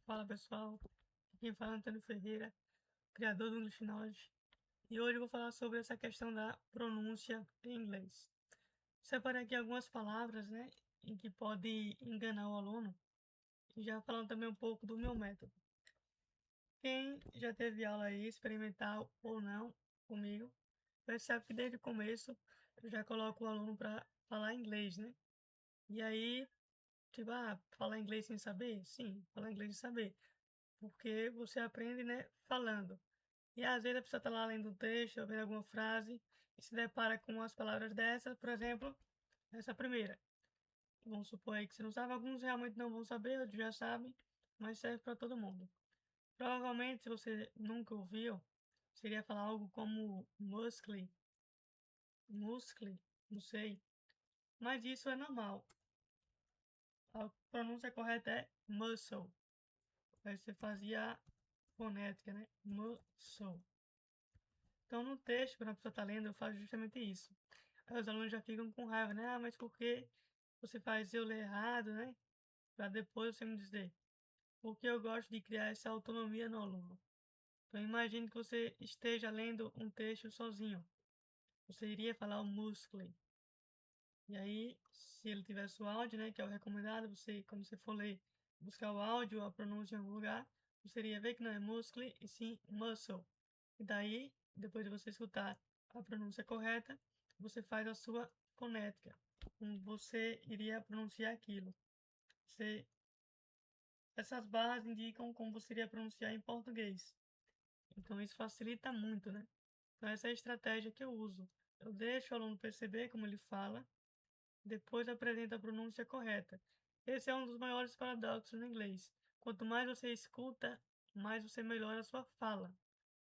Fala pessoal, aqui quem fala é Antônio Ferreira, criador do English Knowledge, e hoje eu vou falar sobre essa questão da pronúncia em inglês. Separei aqui algumas palavras, em que pode enganar o aluno, e já falando também um pouco do meu método. Quem já teve aula aí, experimental ou não, comigo, percebe que desde o começo eu já coloco o aluno para falar inglês, né? E aí, tipo, falar inglês sem saber? Sim, falar inglês sem saber. Porque você aprende, falando. E às vezes a pessoa está lá lendo um texto, ou vendo alguma frase, e se depara com umas palavras dessas, por exemplo, essa primeira. Vamos supor aí que você não sabe, alguns realmente não vão saber, outros já sabem, mas serve para todo mundo. Provavelmente, se você nunca ouviu, seria falar algo como muscle, não sei. Mas isso é normal. A pronúncia correta é muscle. Aí você fazia a fonética, né? Muscle. Então, no texto, quando a pessoa está lendo, eu faço justamente isso. Aí os alunos já ficam com raiva, né? Mas por que você faz eu ler errado, né? Para depois você me dizer. Porque eu gosto de criar essa autonomia no aluno. Então, imagine que você esteja lendo um texto sozinho. Você iria falar o muscle. E aí, se ele tivesse o áudio, né? Que é o recomendado, você, quando você for ler, buscar o áudio, a pronúncia em algum lugar, você iria ver que não é muscle, e sim muscle. E daí, depois de você escutar a pronúncia correta, você faz a sua fonética, como você iria pronunciar aquilo. Você, essas barras indicam como você iria pronunciar em português. Então isso facilita muito, né? Então essa é a estratégia que eu uso. Eu deixo o aluno perceber como ele fala, depois apresento a pronúncia correta. Esse é um dos maiores paradoxos no inglês. Quanto mais você escuta, mais você melhora a sua fala.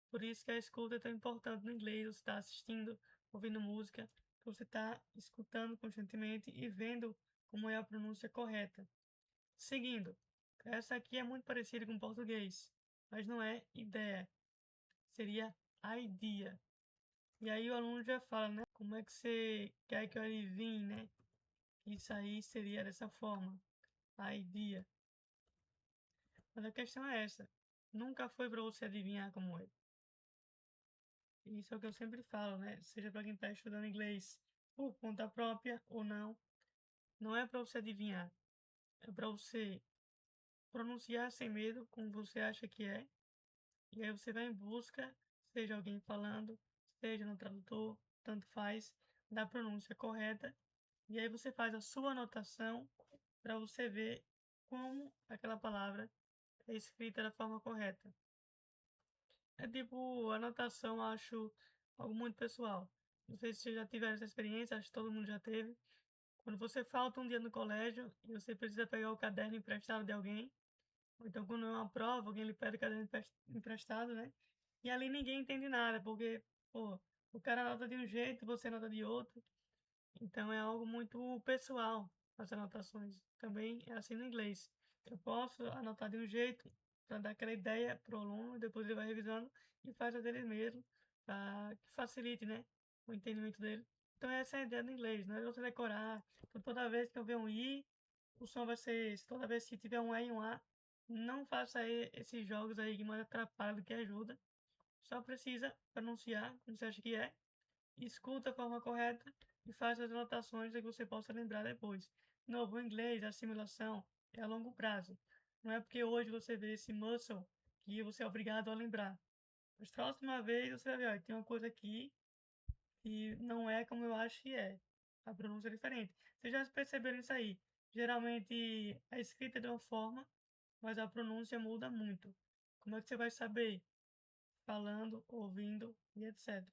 Por isso que a escuta é tão importante no inglês. Você está assistindo, ouvindo música, você está escutando constantemente e vendo como é a pronúncia correta. Seguindo, essa aqui é muito parecida com o português, mas não é ideia, seria idea. E aí o aluno já fala, né? Como é que você quer que eu adivinhe, né? Isso aí seria dessa forma, idea. Mas a questão é essa, nunca foi para você adivinhar como é. Isso é o que eu sempre falo, né? Seja para quem está estudando inglês por conta própria ou não, não é para você adivinhar, é para você pronunciar sem medo, como você acha que é, e aí você vai em busca, seja alguém falando, seja no tradutor, tanto faz, da pronúncia correta, e aí você faz a sua anotação para você ver como aquela palavra é escrita da forma correta. É tipo, anotação, acho algo muito pessoal. Não sei se você já tiveram essa experiência, acho que todo mundo já teve. Quando você falta um dia no colégio e você precisa pegar o caderno emprestado de alguém, ou então quando é uma prova, alguém lhe pede o caderno emprestado, né? E ali ninguém entende nada, porque, pô, o cara anota de um jeito, você anota de outro. Então é algo muito pessoal, as anotações. Também é assim no inglês. Eu posso anotar de um jeito para dar aquela ideia para o aluno, depois ele vai revisando e faz a dele mesmo, para que facilite, né, o entendimento dele. Então essa é a ideia do inglês, não é você decorar. Então toda vez que eu ver um I, o som vai ser esse. Toda vez que tiver um E e um A, não faça aí esses jogos aí que mais atrapalham do que ajuda. Só precisa pronunciar como você acha que é, escuta a forma correta e faz as anotações para que você possa lembrar depois. De novo, o inglês, a assimilação é a longo prazo. Não é porque hoje você vê esse muscle que você é obrigado a lembrar. Mas próxima vez você vai ver, ó, tem uma coisa aqui que não é como eu acho que é. A pronúncia é diferente. Vocês já perceberam isso aí? Geralmente a escrita é de uma forma, mas a pronúncia muda muito. Como é que você vai saber? Falando, ouvindo e etc.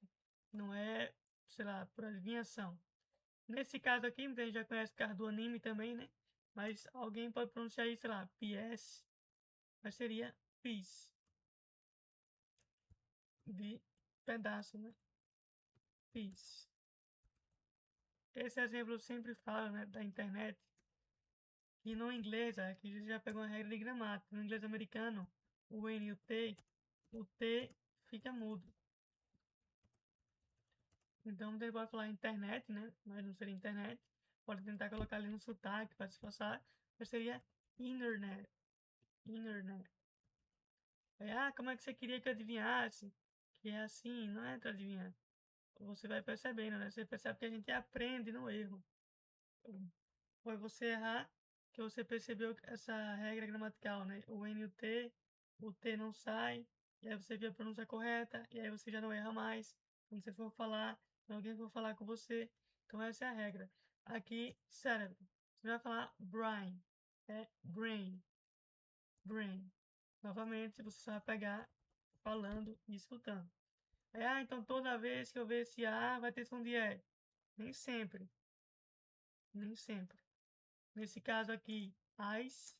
Não é, sei lá, por adivinhação. Nesse caso aqui, muita gente já conhece o caso do anime também, né? Mas alguém pode pronunciar isso, sei lá, PS, mas seria piece, de pedaço, né? Piece. Esse exemplo eu sempre falo, né, da internet. E no inglês, aqui a gente já pegou uma regra de gramática. No inglês americano, o N e o T fica mudo. Então você pode falar internet, né? Mas não seria internet. Pode tentar colocar ali no sotaque para se passar, mas seria internet. inner, né? Como é que você queria que eu adivinhasse? Que é assim, não é pra adivinhar. Você vai percebendo, né? Você percebe que a gente aprende no erro. Foi você errar que você percebeu essa regra gramatical, né? O N e o T não sai, e aí você vê a pronúncia correta, e aí você já não erra mais. Quando você for falar, quando alguém for falar com você. Então essa é a regra. Aqui, cérebro. Você vai falar brain. É brain. Brain. Novamente, você só vai pegar falando e escutando. Então toda vez que eu ver esse A, vai ter som de E. Nem sempre. Nem sempre. Nesse caso aqui, eyes.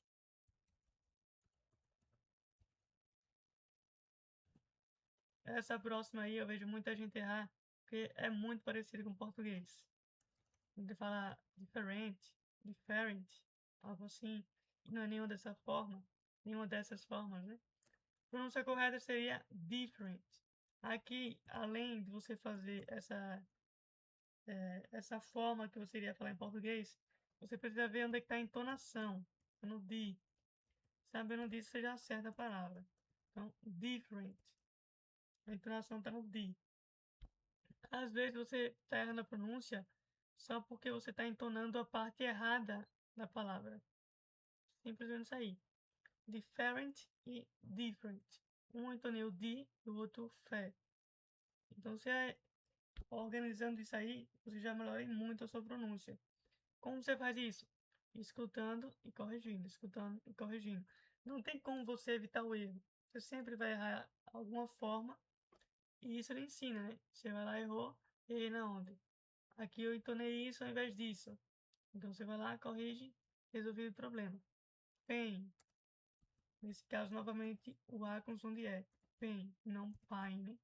Essa próxima aí eu vejo muita gente errar, porque é muito parecido com o português. Ele fala diferente, different, algo assim. E não é nenhuma dessa forma, nenhuma dessas formas, né? A pronúncia correta seria different. Aqui, além de você fazer essa forma que você iria falar em português, você precisa ver onde é que está a entonação, no D. Sabendo disso, você já acerta a palavra. Então, different. A entonação está no D. Às vezes você está errando a pronúncia só porque você está entonando a parte errada da palavra. Simplesmente isso aí. Different e different. Um entonei o D e o outro fé. Então, você organizando isso aí, você já melhora muito a sua pronúncia. Como você faz isso? Escutando e corrigindo, escutando e corrigindo. Não tem como você evitar o erro. Você sempre vai errar de alguma forma e isso ele ensina, né? Você vai lá, errou, errei na onde? Aqui eu entonei isso ao invés disso. Então você vai lá, corrige, resolvido o problema. Pain. Nesse caso, novamente, o A com som de E. Pain, não pain.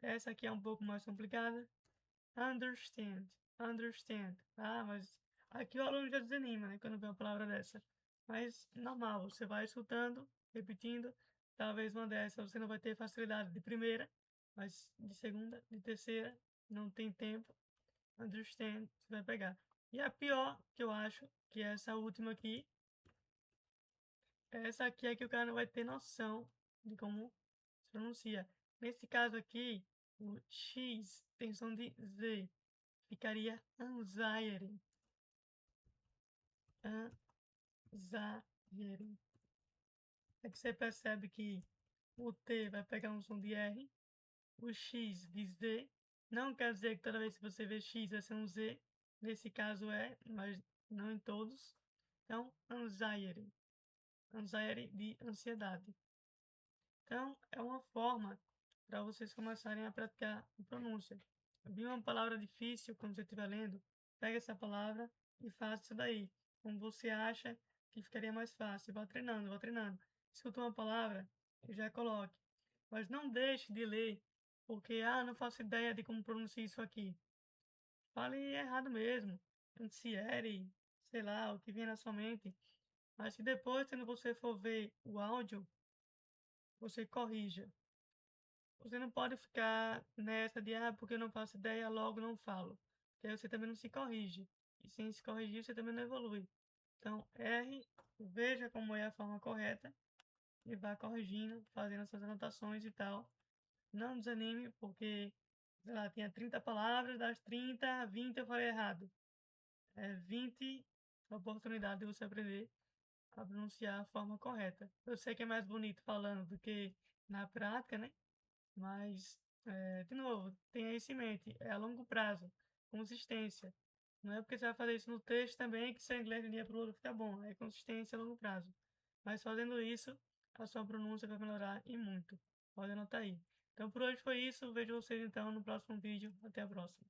Essa aqui é um pouco mais complicada. Understand. Understand. Mas aqui o aluno já desanima, né? Quando vê uma palavra dessa. Mas normal, você vai escutando, repetindo. Talvez uma dessa você não vai ter facilidade de primeira, mas de segunda, de terceira, não tem tempo. Understand, você vai pegar. E a pior, que eu acho, que é essa última aqui. Essa aqui é que o cara não vai ter noção de como se pronuncia. Nesse caso aqui, o X tem som de Z. Ficaria anxiety. Anxiety. É que você percebe que o T vai pegar um som de R. O X de Z. Não quer dizer que toda vez que você vê X vai ser um Z. Nesse caso é, mas não em todos. Então, anxiety. Anxiety de ansiedade. Então, é uma forma para vocês começarem a praticar a pronúncia. Vi uma palavra difícil quando você estiver lendo, pega essa palavra e faça isso daí. Como você acha que ficaria mais fácil. Vá treinando, vá treinando. Escuta uma palavra e já coloque. Mas não deixe de ler, porque, não faço ideia de como pronunciar isso aqui. Fale errado mesmo. Anxiety, sei lá, o que vem na sua mente. Mas se depois, quando você for ver o áudio, você corrija. Você não pode ficar nessa de, porque eu não faço ideia, logo não falo. Porque aí você também não se corrige. E sem se corrigir, você também não evolui. Então, erre, veja como é a forma correta e vá corrigindo, fazendo as suas anotações e tal. Não desanime, porque, sei lá, tinha 30 palavras, das 30, 20 eu falei errado. 20 oportunidades de você aprender a pronunciar a forma correta. Eu sei que é mais bonito falando do que na prática, né? Mas, de novo, tenha isso em mente, é a longo prazo, consistência. Não é porque você vai fazer isso no texto também que seu inglês de um dia para o outro fica bom, é consistência a longo prazo. Mas fazendo isso, a sua pronúncia vai melhorar e muito. Pode anotar aí. Então por hoje foi isso, vejo vocês então no próximo vídeo. Até a próxima.